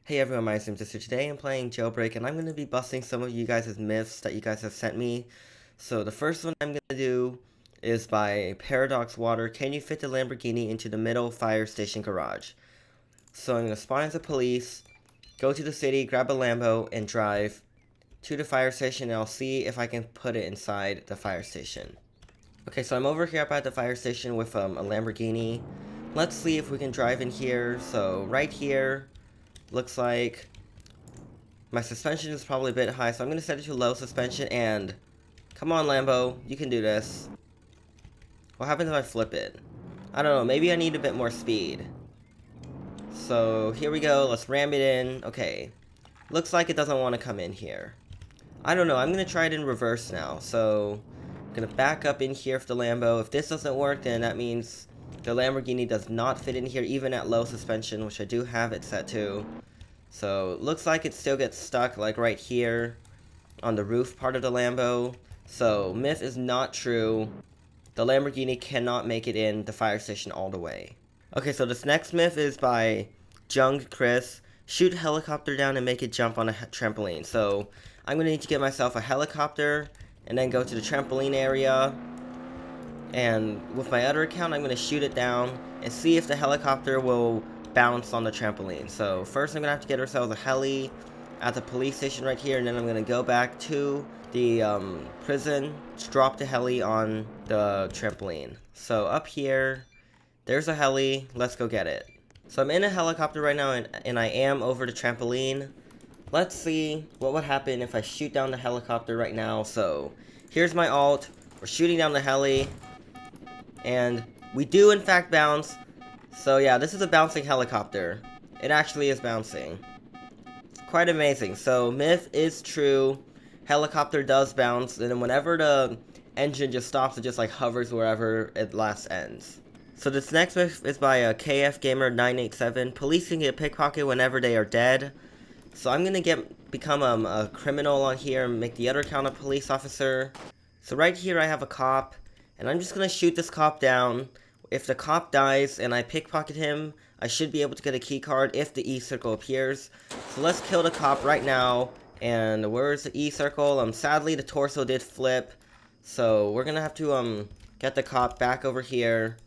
Hey everyone, my name is Sister. Today I'm playing Jailbreak and I'm going to be busting some of you guys' myths that you guys have sent me. So the first one I'm going to do is by Paradox Water. Can you fit the Lamborghini into the middle fire station garage? So I'm going to spawn as a police, go to the city, grab a Lambo, and drive to the fire station, and I'll see if I can put it inside the fire station. Okay, so I'm over here up at the fire station with a Lamborghini. Let's see if we can drive in here. So right here, looks like my suspension is probably a bit high, so I'm going to set it to low suspension, and come on Lambo, you can do this. What happens if I flip it? I don't know, maybe I need a bit more speed. So here we go, let's ram it in. Okay, looks like it doesn't want to come in here. I don't know, I'm going to try it in reverse now. So I'm going to back up in here for the Lambo. If this doesn't work, then that means the Lamborghini does not fit in here even at low suspension, which I do have it set to. So looks like it still gets stuck like right here on the roof part of the Lambo. So myth is not true. The Lamborghini cannot make it in the fire station all the way. Okay, so this next myth is by Jung Chris. Shoot a helicopter down and make it jump on a trampoline. So I'm going to need to get myself a helicopter and then go to the trampoline area. And with my other account, I'm going to shoot it down and see if the helicopter will bounce on the trampoline. So first I'm going to have to get ourselves a heli at the police station right here, and then I'm going to go back to the prison to drop the heli on the trampoline. So up here, there's a heli. Let's go get it. So I'm in a helicopter right now, and I am over the trampoline. Let's see what would happen if I shoot down the helicopter right now. So here's my ult. We're shooting down the heli, and we do in fact bounce. So yeah, this is a bouncing helicopter. It actually is bouncing. It's quite amazing. So myth is true. Helicopter does bounce, and then whenever the engine just stops, it just like hovers wherever it last ends. So this next myth is by KF Gamer 987. Police can get pickpocket whenever they are dead. So I'm gonna become a criminal on here and make the other account a police officer. So right here I have a cop, and I'm just gonna shoot this cop down. If the cop dies and I pickpocket him, I should be able to get a key card if the E-circle appears. So let's kill the cop right now. And where's the E-circle? Sadly the torso did flip. So we're gonna have to get the cop back over here.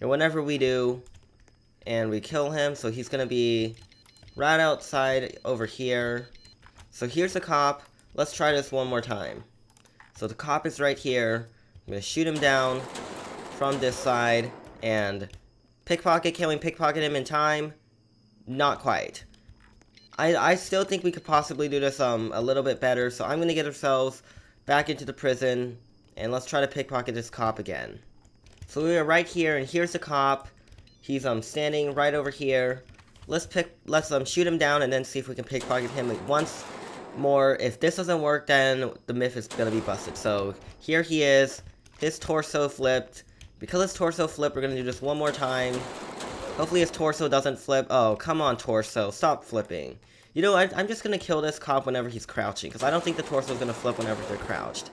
And whenever we do, and we kill him, so he's gonna be right outside over here. So here's the cop. Let's try this one more time. So the cop is right here. I'm gonna shoot him down from this side and pickpocket. Can we pickpocket him in time? Not quite. I still think we could possibly do this a little bit better, so I'm gonna get ourselves back into the prison and let's try to pickpocket this cop again. So we are right here, and here's the cop. He's standing right over here. Let's shoot him down and then see if we can pickpocket him once more. If this doesn't work, then the myth is gonna be busted. So here he is. His torso flipped. Because his torso flipped, we're gonna do this one more time. Hopefully his torso doesn't flip. Oh, come on, torso. Stop flipping. You know, I'm just gonna kill this cop whenever he's crouching, because I don't think the torso is gonna flip whenever they're crouched.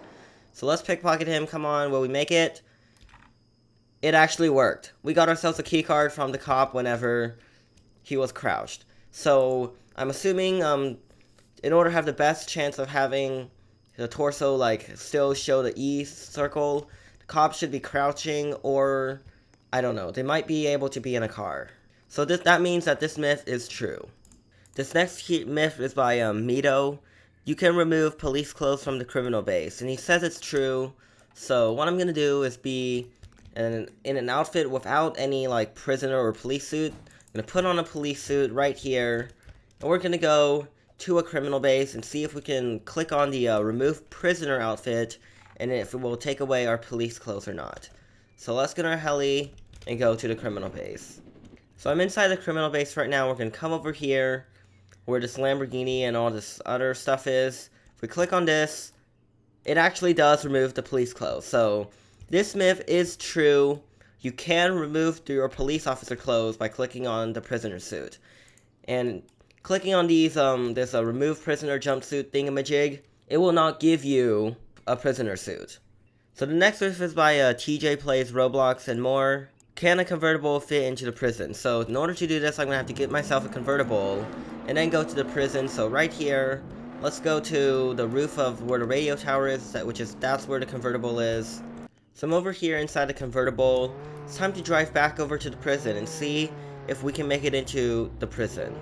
So let's pickpocket him. Come on, will we make it? It actually worked. We got ourselves a key card from the cop whenever he was crouched. So I'm assuming in order to have the best chance of having the torso like still show the E circle, the cop should be crouching, or I don't know, they might be able to be in a car. So that means that this myth is true. This next myth is by Mito. You can remove police clothes from the criminal base, and he says it's true. So what I'm gonna do is be in an outfit without any like prisoner or police suit. I'm gonna put on a police suit right here, and we're gonna go to a criminal base and see if we can click on the remove prisoner outfit, and if it will take away our police clothes or not. So let's get our heli and go to the criminal base. So I'm inside the criminal base right now. We're gonna come over here where this Lamborghini and all this other stuff is. If we click on this, it actually does remove the police clothes. So this myth is true. You can remove your police officer clothes by clicking on the prisoner suit. And clicking on these, this remove prisoner jumpsuit thingamajig, it will not give you a prisoner suit. So the next myth is by TJ Plays Roblox and More. can a convertible fit into the prison? So in order to do this, I'm gonna have to get myself a convertible and then go to the prison. So right here, let's go to the roof of where the radio tower is, that's where the convertible is. So I'm over here inside the convertible. It's time to drive back over to the prison and see if we can make it into the prison.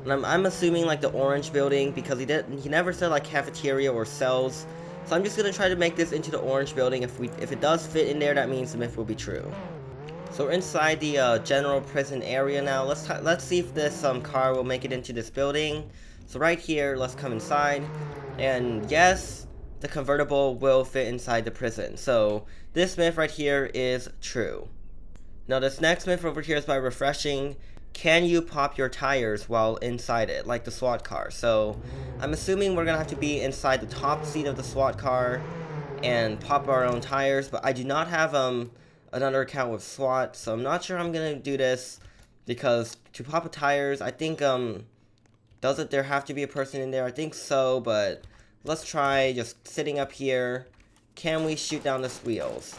And I'm assuming like the orange building, because he never said like cafeteria or cells. So I'm just gonna try to make this into the orange building. If it does fit in there, that means the myth will be true. So we're inside the general prison area now. Let's see if this car will make it into this building. So right here, let's come inside, and yes, the convertible will fit inside the prison. So this myth right here is true. Now this next myth over here is by refreshing. Can you pop your tires while inside it, like the SWAT car? So I'm assuming we're gonna have to be inside the top seat of the SWAT car and pop our own tires, but I do not have another account with SWAT, so I'm not sure I'm gonna do this, because to pop the tires, I think doesn't there have to be a person in there? I think so, but let's try just sitting up here. Can we shoot down the wheels?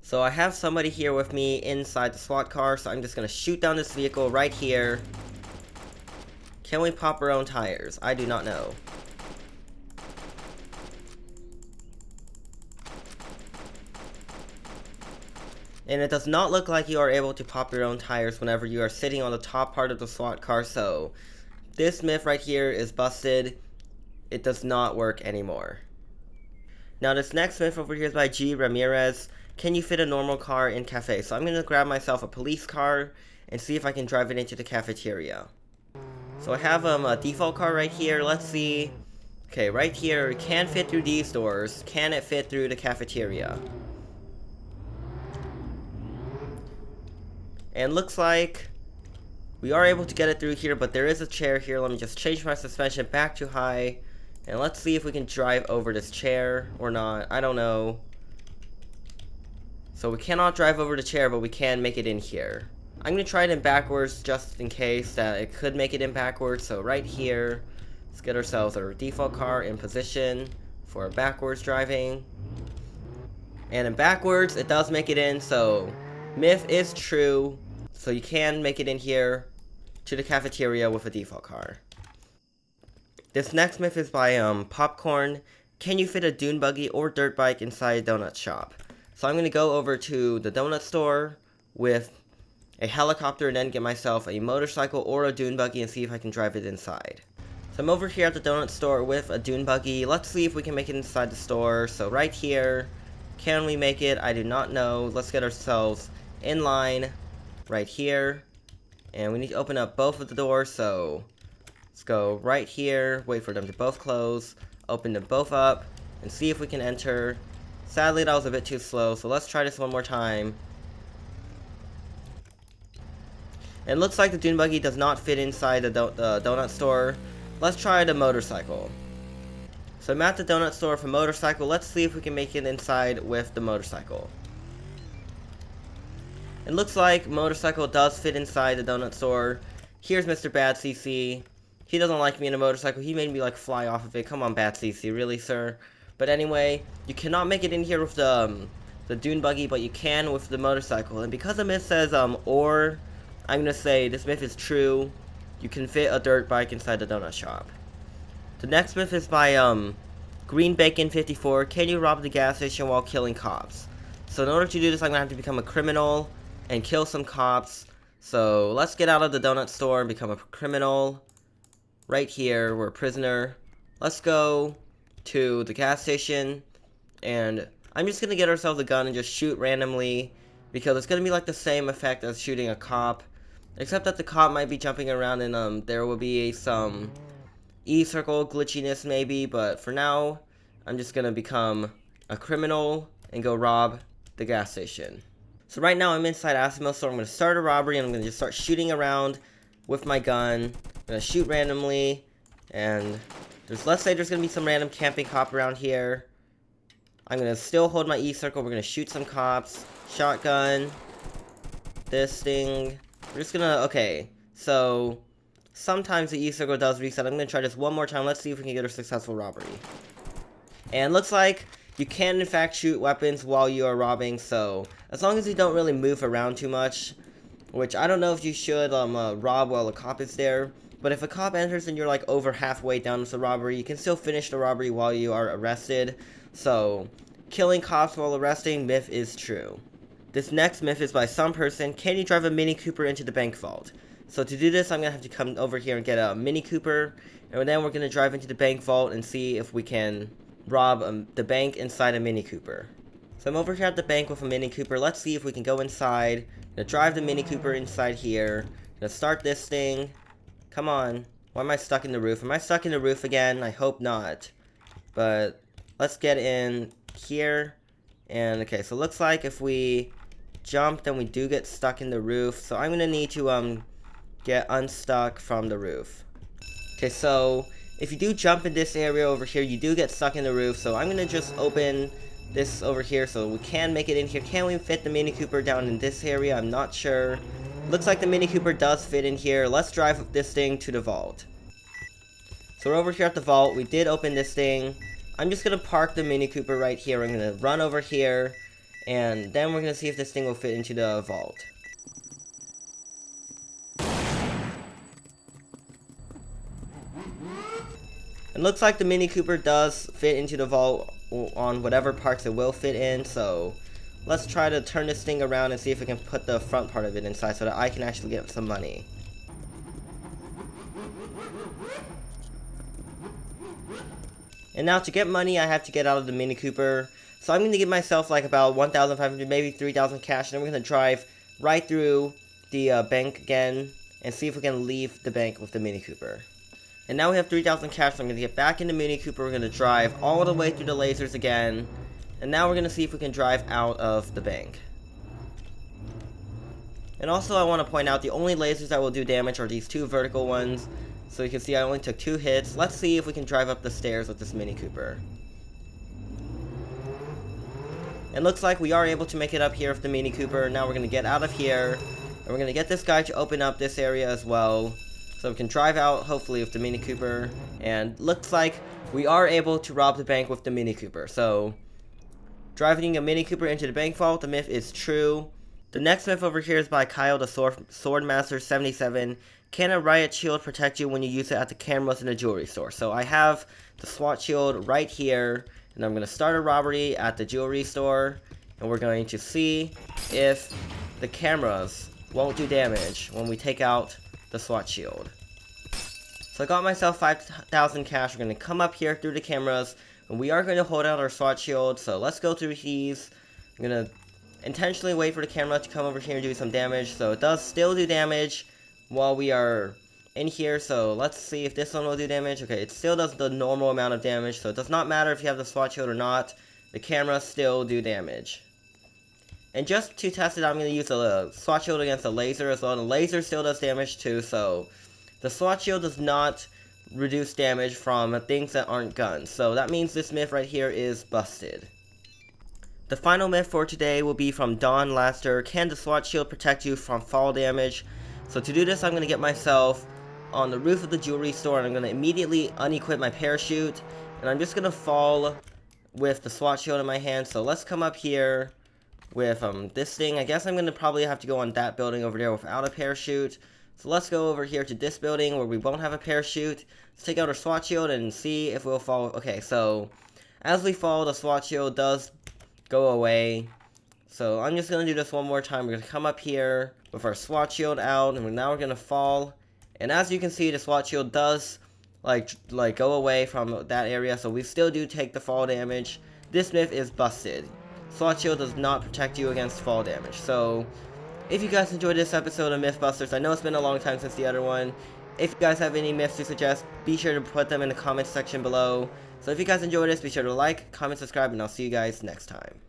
So I have somebody here with me inside the SWAT car, so I'm just gonna shoot down this vehicle right here. Can we pop our own tires? I do not know. And it does not look like you are able to pop your own tires whenever you are sitting on the top part of the SWAT car, so this myth right here is busted. It does not work anymore. Now this next myth over here is by G. Ramirez. Can you fit a normal car in cafe? So I'm going to grab myself a police car and see if I can drive it into the cafeteria. So I have a default car right here. Let's see. Okay, right here, it can fit through these doors. Can it fit through the cafeteria? And looks like we are able to get it through here, but there is a chair here. Let me just change my suspension back to high. And let's see if we can drive over this chair or not. I don't know. So we cannot drive over the chair, but we can make it in here. I'm going to try it in backwards just in case that it could make it in backwards. So right here, let's get ourselves our default car in position for backwards driving. And in backwards, it does make it in, so myth is true. So you can make it in here to the cafeteria with a default car. This next myth is by Popcorn. Can you fit a dune buggy or dirt bike inside a donut shop? So I'm going to go over to the donut store with a helicopter and then get myself a motorcycle or a dune buggy and see if I can drive it inside. So I'm over here at the donut store with a dune buggy. Let's see if we can make it inside the store. So right here, can we make it? I do not know. Let's get ourselves in line right here. And we need to open up both of the doors. So let's go right here, wait for them to both close, open them both up, and see if we can enter. Sadly, that was a bit too slow, so let's try this one more time. And it looks like the dune buggy does not fit inside the donut store. Let's try the motorcycle. So I'm at the donut store for motorcycle. Let's see if we can make it inside with the motorcycle. It looks like motorcycle does fit inside the donut store. Here's Mr. Bad CC. He doesn't like me in a motorcycle. He made me like fly off of it. Come on, Bad CC, really, sir? But anyway, you cannot make it in here with the dune buggy, but you can with the motorcycle. And because the myth says or, I'm gonna say this myth is true. You can fit a dirt bike inside the donut shop. The next myth is by Green Bacon 54. Can you rob the gas station while killing cops? So in order to do this, I'm gonna have to become a criminal and kill some cops. So let's get out of the donut store and become a criminal. Right here, we're a prisoner. Let's go to the gas station, and I'm just gonna get ourselves a gun and just shoot randomly, because it's gonna be like the same effect as shooting a cop, except that the cop might be jumping around and there will be some E-circle glitchiness maybe, but for now, I'm just gonna become a criminal and go rob the gas station. So right now I'm inside Asimo, so I'm gonna start a robbery and I'm gonna just start shooting around with my gun. I'm gonna shoot randomly, and let's say there's gonna be some random camping cop around here. I'm gonna still hold my E-circle. We're gonna shoot some cops. Shotgun. This thing. We're just gonna, okay. So, sometimes the E-circle does reset. I'm gonna try this one more time. Let's see if we can get a successful robbery. And looks like you can in fact shoot weapons while you are robbing, so as long as you don't really move around too much, which I don't know if you should rob while a cop is there, but if a cop enters and you're like over halfway down with the robbery, you can still finish the robbery while you are arrested. So killing cops while arresting, myth is true. This next myth is by some person: can you drive a Mini Cooper into the bank vault? So to do this, I'm going to have to come over here and get a Mini Cooper, and then we're going to drive into the bank vault and see if we can rob the bank inside a Mini Cooper. So I'm over here at the bank with a Mini Cooper. Let's see if we can go inside. I'm going to drive the Mini Cooper inside here. I'm going to start this thing. Come on. Why am I stuck in the roof? Am I stuck in the roof again? I hope not. But let's get in here. And okay, so it looks like if we jump, then we do get stuck in the roof. So I'm going to need to get unstuck from the roof. Okay, so if you do jump in this area over here, you do get stuck in the roof. So I'm going to just open this over here so we can make it in here. Can we fit the Mini Cooper down in this area? I'm not sure. Looks like the Mini Cooper does fit in here. Let's drive this thing to the vault. So we're over here at the vault. We did open this thing. I'm just going to park the Mini Cooper right here. I'm going to run over here, and then we're going to see if this thing will fit into the vault. It looks like the Mini Cooper does fit into the vault on whatever parts it will fit in, so let's try to turn this thing around and see if we can put the front part of it inside so that I can actually get some money. And now to get money, I have to get out of the Mini Cooper. So I'm going to give myself like about 1,500, maybe 3,000 cash, and then we're going to drive right through the bank again and see if we can leave the bank with the Mini Cooper. And now we have 3,000 cash, so I'm going to get back in the Mini Cooper. We're going to drive all the way through the lasers again. And now we're going to see if we can drive out of the bank. And also I want to point out the only lasers that will do damage are these two vertical ones. So you can see I only took 2 hits. Let's see if we can drive up the stairs with this Mini Cooper. It looks like we are able to make it up here with the Mini Cooper. Now we're going to get out of here. And we're going to get this guy to open up this area as well. So we can drive out, hopefully, with the Mini Cooper. And looks like we are able to rob the bank with the Mini Cooper. So driving a Mini Cooper into the bank vault, the myth is true. The next myth over here is by Kyle the Swordmaster 77. Can a Riot shield protect you when you use it at the cameras in a jewelry store? So I have the SWAT shield right here. And I'm going to start a robbery at the jewelry store. And we're going to see if the cameras won't do damage when we take out the SWAT shield. So I got myself 5,000 cash. We're going to come up here through the cameras, and we are going to hold out our SWAT shield. So let's go through these. I'm going to intentionally wait for the camera to come over here and do some damage. So it does still do damage while we are in here. So let's see if this one will do damage. Okay, it still does the normal amount of damage. So it does not matter if you have the SWAT shield or not. The cameras still do damage. And just to test it, I'm going to use a SWAT shield against a laser as well. And the laser still does damage too, so the SWAT shield does not reduce damage from things that aren't guns. So that means this myth right here is busted. The final myth for today will be from Don Laster. Can the SWAT shield protect you from fall damage? So to do this, I'm going to get myself on the roof of the jewelry store, and I'm going to immediately unequip my parachute. And I'm just going to fall with the SWAT shield in my hand. So let's come up here with this thing. I guess I'm going to probably have to go on that building over there without a parachute. So let's go over here to this building where we won't have a parachute. Let's take out our SWAT shield and see if we'll fall. Okay, so as we fall, the SWAT shield does go away. So I'm just going to do this one more time. We're going to come up here with our SWAT shield out, and now we're going to fall. And as you can see, the SWAT shield does like go away from that area, so we still do take the fall damage. This myth is busted. SWAT shield does not protect you against fall damage. So if you guys enjoyed this episode of Mythbusters, I know it's been a long time since the other one. If you guys have any myths to suggest, be sure to put them in the comments section below. So if you guys enjoyed this, be sure to like, comment, subscribe, and I'll see you guys next time.